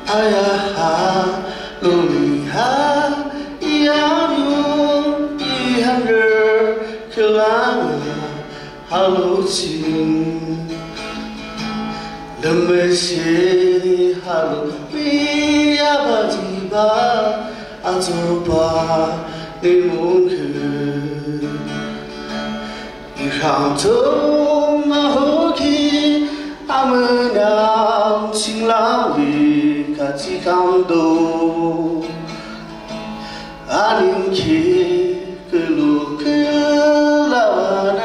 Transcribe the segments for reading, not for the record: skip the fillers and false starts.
아야하 로미하 이야류 이한글 클라나 할로친 름메시 할로 미야바지바 아조바 니몽크 이항토 마호기 아무냥 칭라위 같이 감도 아닌키 글로 글라와는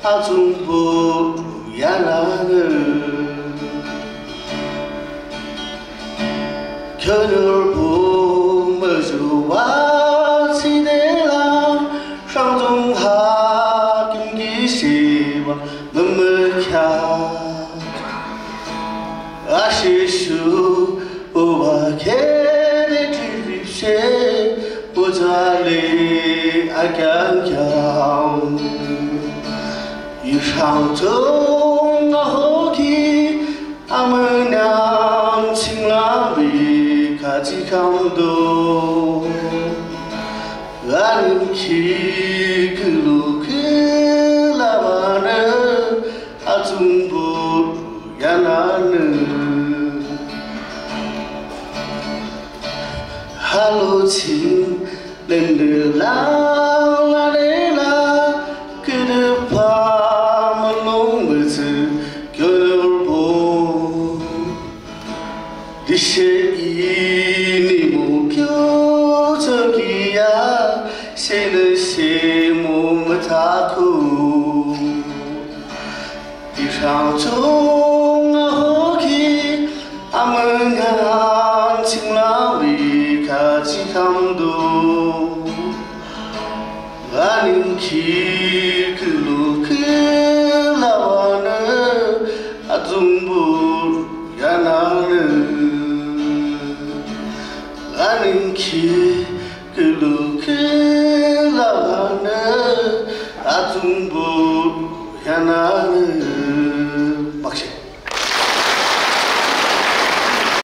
아종부 야나는 겨울봄 머주와 시대라 상종하 김기시와 눈물캬 아시슈 오와케네 주립세 보자리 아강경 유상종 어호기 아무냥 칭라비 같이 감도 아는키 글로 글라와는 아중부 야나는 할로친 렌들라라레라 그르파 몽무즈 겨울보 리셰이니 목표적이야 새는 세모무타쿠 이상종 어호기 아무냥 칭라위 같이 감도 아닌키 글로 글라와는 아종부 야나는 아닌키 글로 글라와는 아종부 야나는